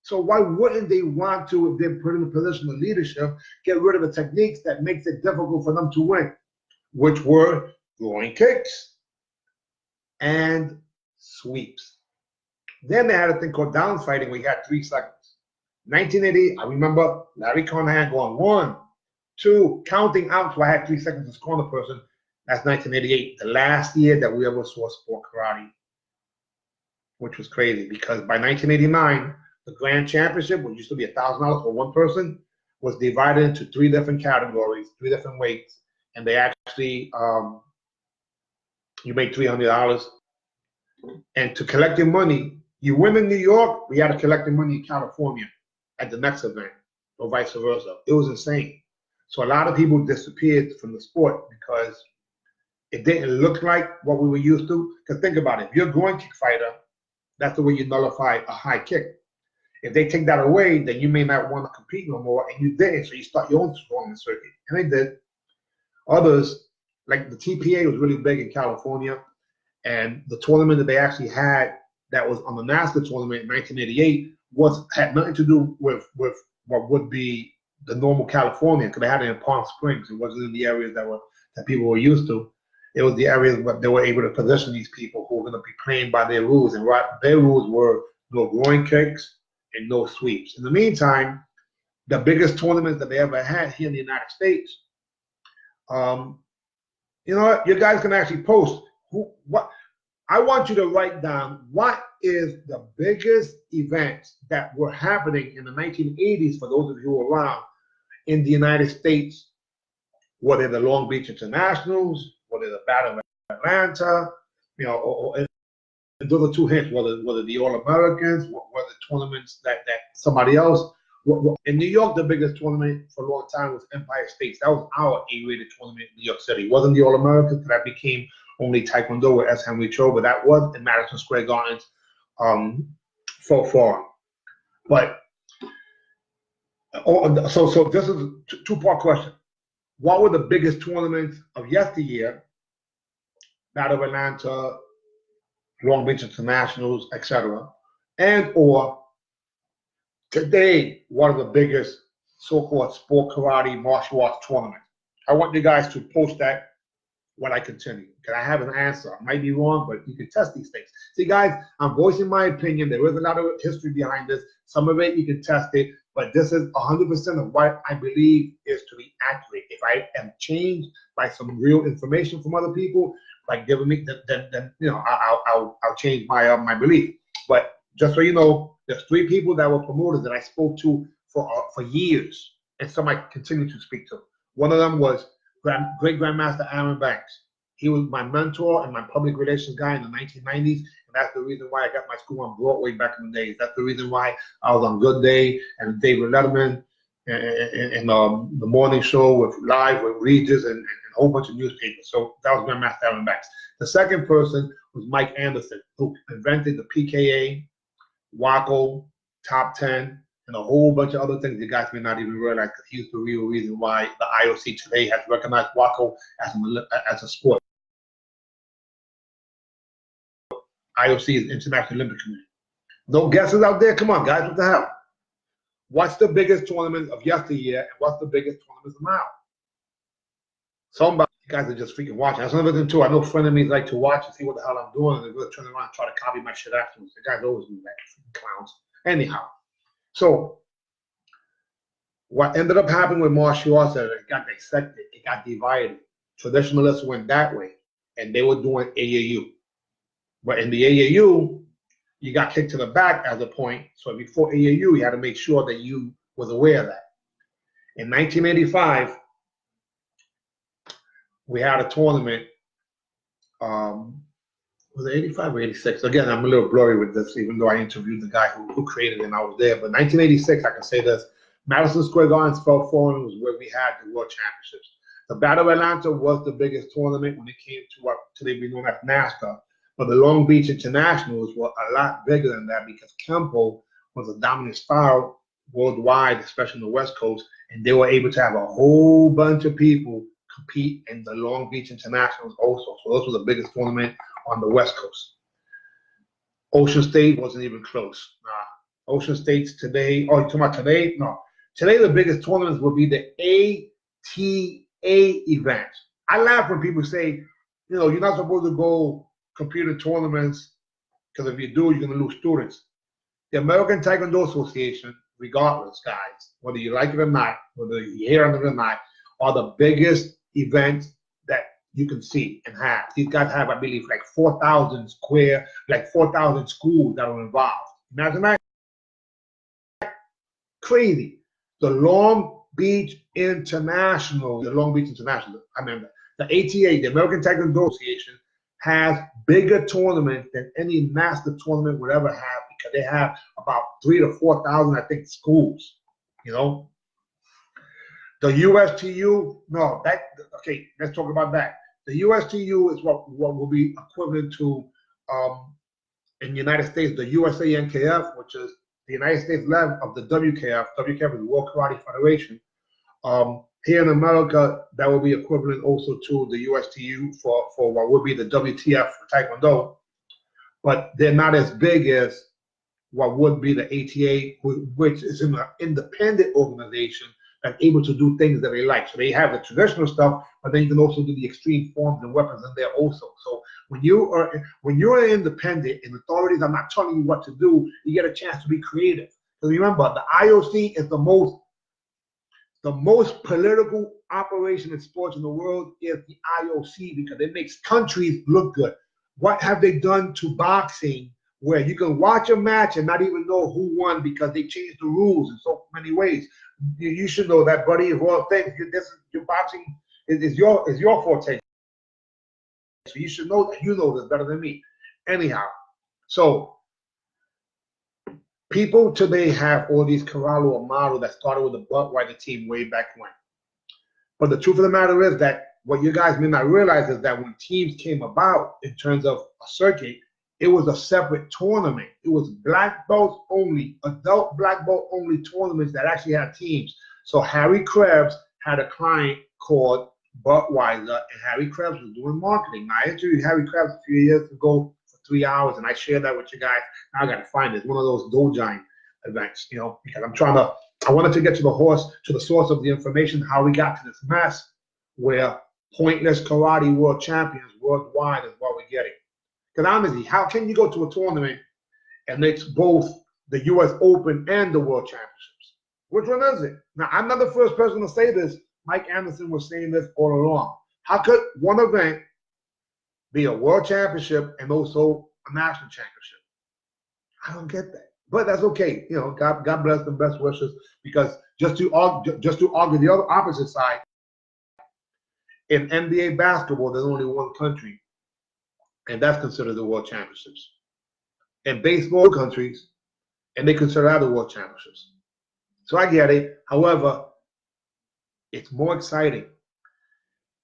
So why wouldn't they want to, if they're put in a position of leadership, get rid of the techniques that makes it difficult for them to win, which were groin kicks and sweeps. Then they had a thing called down fighting where you had 3 seconds. 1980, I remember Larry Carnahan going 1, 2, counting out so I had 3 seconds to score on the person. That's 1988, the last year that we ever saw sport karate, which was crazy because by 1989, the Grand Championship, which used to be $1,000 for one person, was divided into 3 different categories, 3 different weights, and they actually, you made $300. And to collect your money, you win in New York, we had to collect the money in California at the next event, or vice versa. It was insane. So a lot of people disappeared from the sport because it didn't look like what we were used to. Because think about it, if you're a groin kick fighter, that's the way you nullify a high kick. If they take that away, then you may not want to compete no more, and you didn't, so you start your own tournament circuit. And they did. Others, like the TPA was really big in California, and the tournament that they actually had that was on the NASCA tournament in 1988 had nothing to do with what would be the normal California, because they had it in Palm Springs. It wasn't in the areas that people were used to. It was the areas where they were able to position these people who were going to be playing by their rules, and their rules were no groin kicks and no sweeps. In the meantime, the biggest tournament that they ever had here in the United States, you know what? You guys can actually post what. I want you to write down what is the biggest events that were happening in the 1980s, for those of you who were around, in the United States. Were they the Long Beach Internationals? Were they the Battle of Atlanta? You know, and those are 2 hints. Whether the All-Americans, were the tournaments that somebody else. In New York, the biggest tournament for a long time was Empire State. That was our A-rated tournament in New York City. It wasn't the All-Americans, that became only Taekwondo with S. Henry Cho, but that was in Madison Square Gardens so far. But so this is a 2-part question. what were the biggest tournaments of yesteryear? Battle of Atlanta, Long Beach Internationals, etc. And or today, what are the biggest so-called sport karate martial arts tournaments? I want you guys to post that when I continue. Because I have an answer. I might be wrong, but you can test these things. See, guys, I'm voicing my opinion. There is a lot of history behind this. Some of it you can test it, but this is 100% of what I believe is to be accurate. If I am changed by some real information from other people, like giving me, then you know, I'll change my belief. But just so you know, there's 3 people that were promoters that I spoke to for years, and some I continue to speak to. One of them was Great Grandmaster Aaron Banks. He was my mentor and my public relations guy in the 1990s, and that's the reason why I got my school on Broadway back in the days. That's the reason why I was on Good Day and David Letterman and the morning show with Regis and a whole bunch of newspapers. So that was Grandmaster Aaron Banks. The second person was Mike Anderson, who invented the PKA, WACO, Top 10, and a whole bunch of other things you guys may not even realize, because he's the real reason why the IOC today has recognized WACO as a sport. IOC is International Olympic Committee. No guesses out there? Come on, guys, what the hell? What's the biggest tournament of yesteryear, and what's the biggest tournament now? Somebody, you guys are just freaking watching. That's another thing too. I know frenemies like to watch and see what the hell I'm doing, and they're going to turn around and try to copy my shit afterwards. The guys always do that, freaking clowns. Anyhow, so what ended up happening with martial arts is it got dissected, it got divided. Traditionalists went that way, and they were doing AAU. But in the AAU, you got kicked to the back as a point. So before AAU, you had to make sure that you was aware of that. In 1985, we had a tournament. Was it 85 or 86? Again, I'm a little blurry with this, even though I interviewed the guy who created it and I was there. But 1986, I can say this. Madison Square Garden Spell Forum was where we had the World Championships. The Battle of Atlanta was the biggest tournament when it came to what today we know as NASCAR. But the Long Beach Internationals were a lot bigger than that, because Kempo was a dominant style worldwide, especially on the West Coast, and they were able to have a whole bunch of people compete in the Long Beach Internationals also. So those were the biggest tournament on the West Coast. Ocean State wasn't even close. Ocean State's today, oh, you talking about today? No. Today the biggest tournaments will be the ATA event. I laugh when people say, you know, you're not supposed to go compete in tournaments, because if you do, you're going to lose students. The American Taekwondo Association, regardless, guys, whether you like it or not, whether you hear it or not, are the biggest events that you can see and have. These guys have, I believe, like 4,000 square, like 4,000 schools that are involved. Imagine that. Crazy. The Long Beach International, I remember, the ATA, the American Taekwondo Association, has bigger tournaments than any master tournament would ever have, because they have about 3,000 to 4,000, I think, schools. You know, the USTU, no, that, okay, let's talk about that. The USTU is what will be equivalent to, in the United States, the USANKF, which is the United States level of the WKF. WKF is the World Karate Federation. Here in America, that will be equivalent also to the USTU for what would be the WTF for Taekwondo, but they're not as big as what would be the ATA, which is an independent organization that's able to do things that they like. So they have the traditional stuff, but then you can also do the extreme forms and weapons in there also. So when you're independent and authorities are not telling you what to do, you get a chance to be creative. So remember, the IOC is the most political operation in sports in the world is the IOC, because it makes countries look good. What have they done to boxing, where you can watch a match and not even know who won because they changed the rules in so many ways? You should know that, buddy. Of all things, your boxing is your forte. So you should know that. You know this better than me. Anyhow, so people today have all these Corral or model that started with the Budweiser team way back when. But the truth of the matter is that what you guys may not realize is that when teams came about in terms of a circuit, it was a separate tournament. It was black belts only, adult black belt only tournaments that actually had teams. So Harry Krebs had a client called Budweiser, and Harry Krebs was doing marketing. Now, I interviewed Harry Krebs a few years ago for 3 hours, and I shared that with you guys. Now I got to find it. It's one of those Dojine events, you know, because I wanted to get to the source of the information, how we got to this mess where pointless karate world champions worldwide is what we're getting. Because honestly, how can you go to a tournament and it's both the U.S. Open and the World Championships? Which one is it? Now, I'm not the first person to say this. Mike Anderson was saying this all along. How could one event be a World Championship and also a national championship? I don't get that. But that's okay. You know, God bless them, best wishes. Because just to argue the other opposite side, in NBA basketball, there's only one country, and that's considered the World Championships. In baseball countries, and they consider that the World Championships. So I get it. However, it's more exciting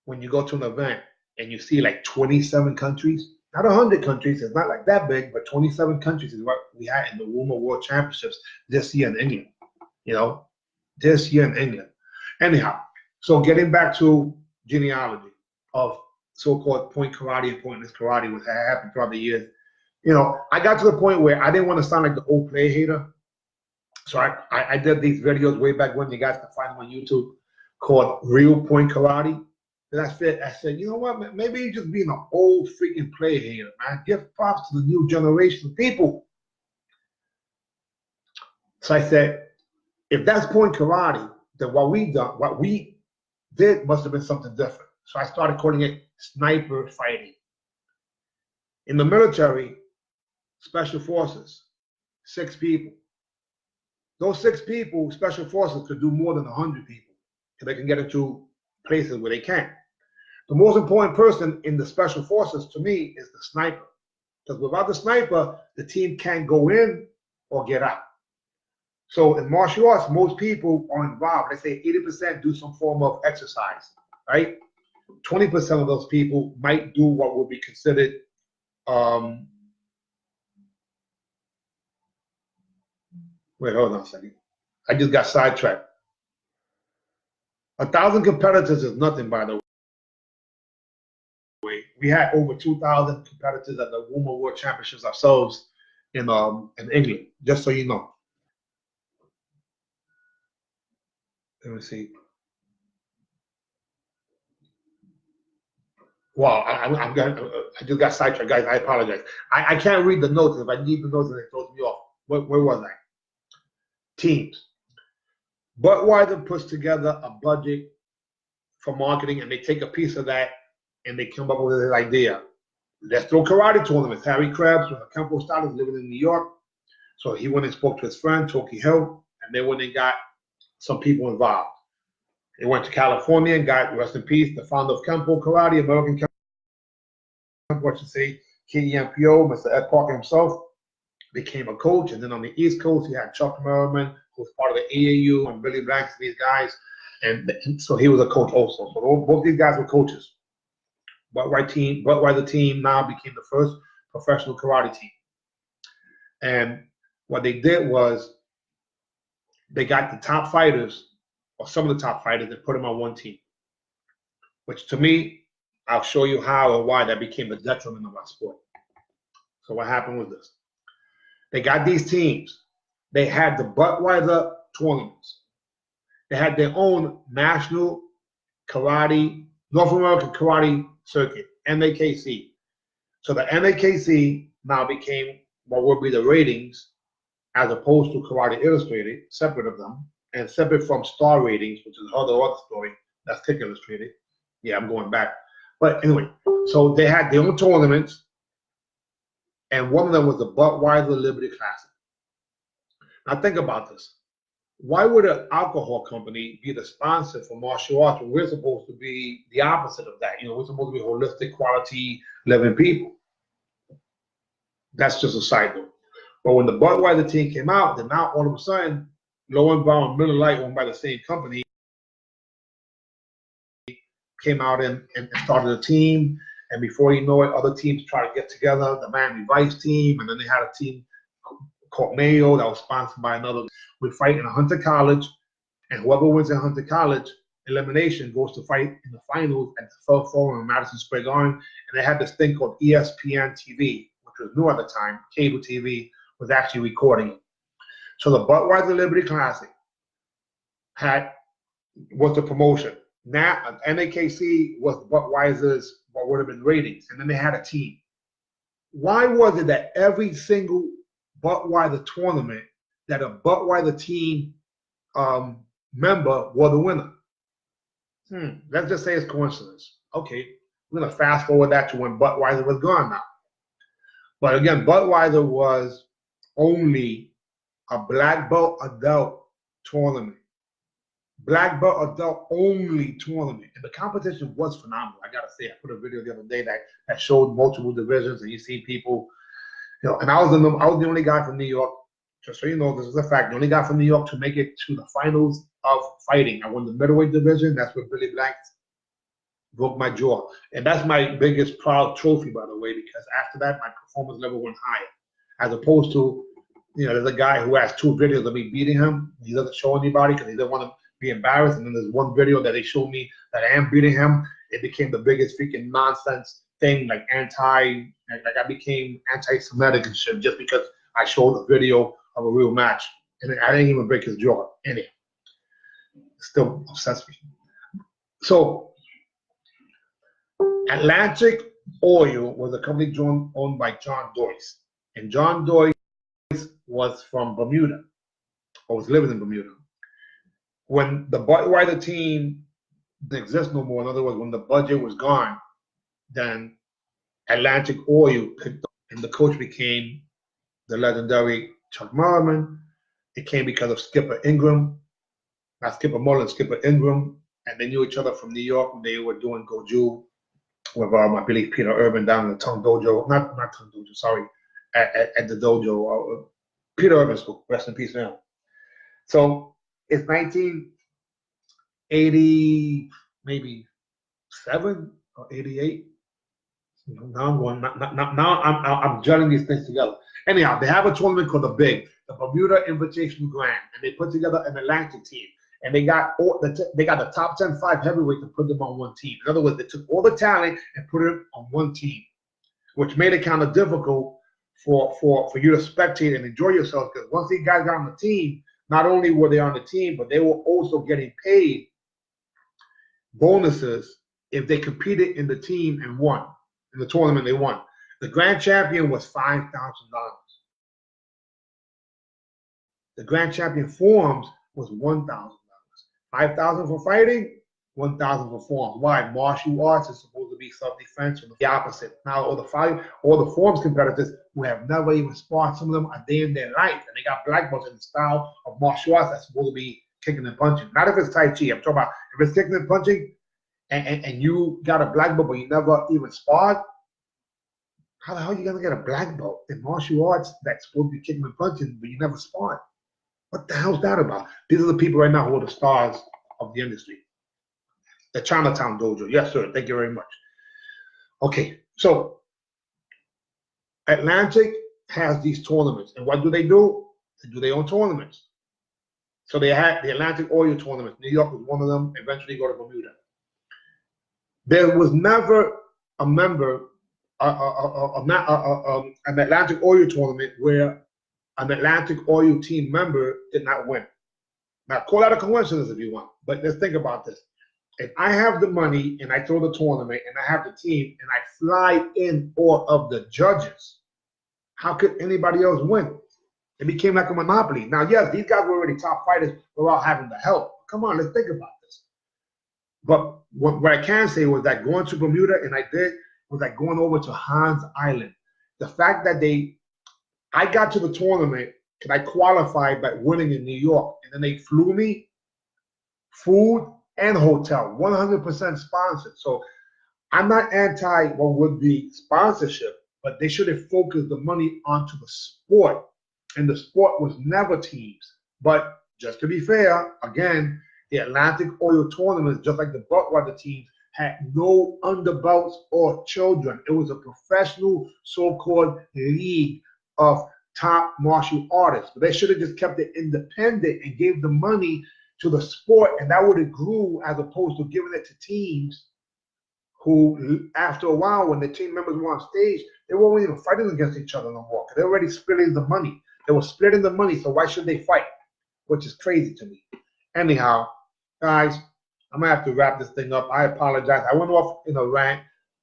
when you go to an event and you see like 27 countries, not 100 countries, it's not like that big, but 27 countries is what we had in the Women's World Championships this year in England, you know, this year in England. Anyhow, so getting back to genealogy of so-called point karate and pointless karate, which had happened throughout the years. You know, I got to the point where I didn't want to sound like the old play hater. So I did these videos way back when. You guys can find them on YouTube, called Real Point Karate. And I said, you know what, maybe you're just being an old freaking play hater, man. Give props to the new generation of people. So I said, if that's point karate, then what we did must have been something different. So I started calling it sniper fighting. In the military, special forces, 6 people. Those 6 people, special forces, could do more than 100 people, and they can get into places where they can't. The most important person in the special forces to me is the sniper, because without the sniper, the team can't go in or get out. So in martial arts, most people are involved. They say 80% do some form of exercise, right? 20% of those people might do what would be considered wait, hold on a second. I just got sidetracked. 1,000 competitors is nothing, by the way. We had over 2,000 competitors at the Women's World Championships ourselves in England, just so you know. Let me see. Wow, I just got sidetracked, guys. I apologize. I can't read the notes. If I need the notes, it throws me off. Where was I? Teams. Budweiser puts together a budget for marketing, and they take a piece of that and they come up with this idea. Let's throw karate tournaments. Harry Krebs was a Kempo stylist living in New York. So he went and spoke to his friend, Toki Hill, and they went and got some people involved. They went to California and got, rest in peace, the founder of Kempo Karate, American Kempo, I should say, KEMPO, Mr. Ed Parker himself, became a coach. And then on the East Coast, he had Chuck Merriman, who was part of the AAU, and Billy Blanks, these guys. And so he was a coach also. So both these guys were coaches. Budweiser team now became the first professional karate team. And what they did was they got the top fighters, or some of the top fighters, and put them on one team. Which to me, I'll show you how and why that became the detriment of our sport. So what happened was this. They got these teams. They had the Budweiser tournaments. They had their own national karate, North American karate circuit, NAKC. So the NAKC now became what would be the ratings, as opposed to Karate Illustrated, separate of them, and separate from Star Ratings, which is another story. That's Kick Illustrated. Yeah, I'm going back. But anyway, so they had their own tournaments, and one of them was the Budweiser Liberty Classic. Now think about this. Why would an alcohol company be the sponsor for martial arts when we're supposed to be the opposite of that? You know, we're supposed to be holistic, quality living people. That's just a side note. But when the Budweiser team came out, then now all of a sudden, Lowenbaum and Miller Lite, owned by the same company, came out and started a team. And before you know it, other teams tried to get together, the Miami Vice team, and then they had a team called Mayo that was sponsored by another. We fight in Hunter College, and whoever wins in Hunter College elimination goes to fight in the finals at the Felt Forum in Madison Square Garden. And they had this thing called ESPN TV, which was new at the time. Cable TV was actually recording it. So the Budweiser Liberty Classic was the promotion. Now NAKC was Budweiser's what would have been ratings, and then they had a team. Why was it that every single Budweiser tournament that a Budweiser team member was the winner? Let's just say it's coincidence. Okay, we're gonna fast forward that to when Budweiser was gone now. But again, Budweiser was only a black belt adult tournament. Black belt adult only tournament. And the competition was phenomenal. I gotta say, I put a video the other day that showed multiple divisions, and you see people, and I was the only guy from New York. Just so you know, this is a fact. The only guy from New York to make it to the finals of fighting. I won the middleweight division. That's where Billy Blank broke my jaw. And that's my biggest proud trophy, by the way, because after that, my performance level went higher. As opposed to, there's a guy who has 2 videos of me beating him. He doesn't show anybody because he doesn't want to be embarrassed. And then there's one video that they showed me that I am beating him. It became the biggest freaking nonsense thing, like I became anti-Semitic and shit just because I showed a video of a real match, and I didn't even break his jaw. Anyhow, still obsessed with him. So, Atlantic Oil was a company owned by John Doyce, and John Doyce was from Bermuda, or was living in Bermuda. When the Budweiser team didn't exist no more, in other words, when the budget was gone, then Atlantic Oil picked up, and the coach became the legendary Chuck Merriman. It came because of Skipper Ingram, not Skipper Mullen, Skipper Ingram, and they knew each other from New York when they were doing Goju with, I believe, Peter Urban down in the Tongue Dojo, not Tongue Dojo, sorry, at the dojo, Peter Urban School, rest in peace now. So it's 1980, maybe 7 or 88. Now I'm gelling these things together. Anyhow, they have a tournament called the Big, the Bermuda Invitational Grand, and they put together an Atlantic team, and they got the top 10 5 heavyweights to put them on one team. In other words, they took all the talent and put it on one team, which made it kind of difficult for you to spectate and enjoy yourself, because once these guys got on the team, not only were they on the team, but they were also getting paid bonuses if they competed in the team and won. In the tournament they won. The grand champion was $5,000. The grand champion forms was $1,000. $5,000 for fighting, $1,000 for forms. Why? Martial arts is supposed to be self-defense, the opposite. Now all the forms competitors who have never even sparred, some of them a day in their life, and they got black belts in the style of martial arts that's supposed to be kicking and punching. Not if it's Tai Chi. I'm talking about if it's kicking and punching, and you got a black belt but you never even sparred. How the hell are you gonna get a black belt in martial arts that's supposed to be kicking and punching but you never sparred? What the hell's that about? These are the people right now who are the stars of the industry. The Chinatown Dojo. Yes, sir. Thank you very much. Okay, so Atlantic has these tournaments, and what do? They do their own tournaments. So they had the Atlantic Oil tournament. New York was one of them. Eventually go to Bermuda. There was never a member, an Atlantic Oil tournament where an Atlantic Oil team member did not win. Now, call that a coincidence if you want, but let's think about this. If I have the money and I throw the tournament and I have the team and I fly in all of the judges, how could anybody else win? It became like a monopoly. Now, yes, these guys were already top fighters without having the help. Come on, let's think about this. But what I can say was that going to Bermuda, and I did, was like going over to Hans Island. The fact that I got to the tournament and I qualified by winning in New York, and then they flew me, food and hotel, 100% sponsored. So I'm not anti what would be sponsorship, but they should have focused the money onto the sport. And the sport was never teams. But just to be fair, again, the Atlantic Oil tournaments, just like the Budweiser teams, had no underbelts or children. It was a professional so-called league of top martial artists. But they should have just kept it independent and gave the money to the sport, and that would have grew as opposed to giving it to teams who, after a while, when the team members were on stage, they weren't even fighting against each other no more. They're already splitting the money. They were splitting the money, so why should they fight? Which is crazy to me. Anyhow, guys, I'm going to have to wrap this thing up. I apologize. I went off in a rant,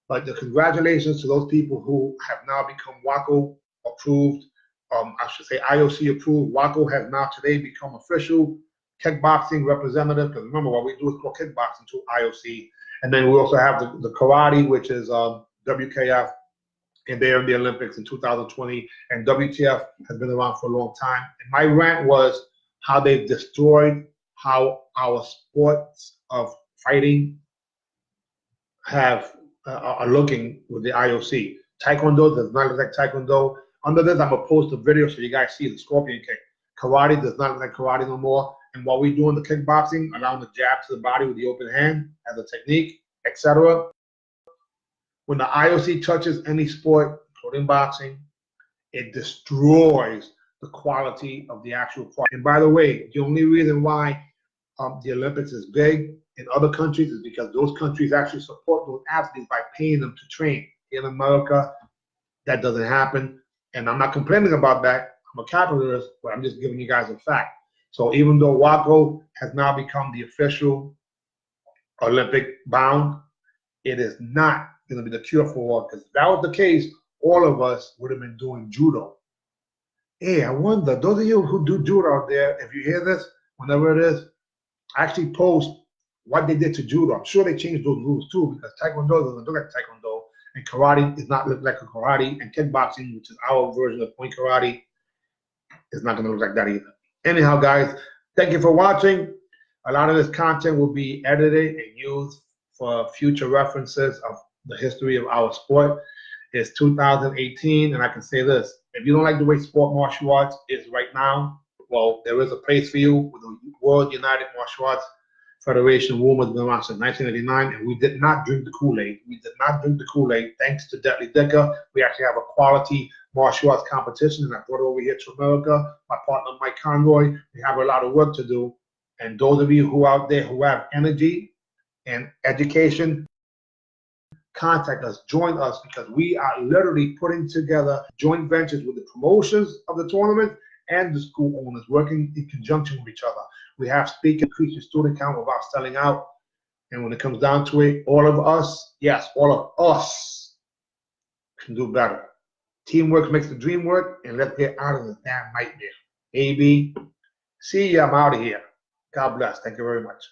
but the congratulations to those people who have now become WACO approved. I should say IOC approved. WACO has now today become official kickboxing representative, because remember what we do is called kickboxing to IOC. And then we also have the karate, which is WKF, and they're in the Olympics in 2020. And WTF has been around for a long time. And my rant was how they've destroyed how our sports of fighting are looking with the IOC. Taekwondo does not look like Taekwondo. Under this, I'm going to post a video so you guys see the scorpion kick. Karate does not look like karate no more. And what we do in the kickboxing, allowing the jab to the body with the open hand as a technique, etc. When the IOC touches any sport, including boxing, it destroys the quality of the actual fight. And by the way, the only reason why the Olympics is big in other countries is because those countries actually support those athletes by paying them to train. In America, that doesn't happen. And I'm not complaining about that. I'm a capitalist, but I'm just giving you guys a fact. So even though WACO has now become the official Olympic bound, it is not going to be the cure for all. Because if that was the case, all of us would have been doing judo. Hey, I wonder, those of you who do judo out there, if you hear this, whenever it is, actually post what they did to judo. I'm sure they changed those rules too, because Taekwondo doesn't look like Taekwondo, and karate does not look like a karate, and kickboxing, which is our version of point karate, is not going to look like that either. Anyhow, guys, thank you for watching. A lot of this content will be edited and used for future references of the history of our sport. It's 2018, and I can say this. If you don't like the way sport martial arts is right now, well, there is a place for you with the World United Martial Arts Federation. WUMA has been around since 1989, and we did not drink the Kool-Aid. We did not drink the Kool-Aid. Thanks to Deadly Dicker, we actually have a quality martial arts competition, and I brought it over here to America. My partner, Mike Conroy, we have a lot of work to do. And those of you who are out there who have energy and education, contact us, join us, because we are literally putting together joint ventures with the promotions of the tournament and the school owners, working in conjunction with each other. We have speakers, increase your student count without selling out. And when it comes down to it, all of us, yes, all of us can do better. Teamwork makes the dream work, and let's get out of this damn nightmare. AB, see ya, I'm out of here. God bless. Thank you very much.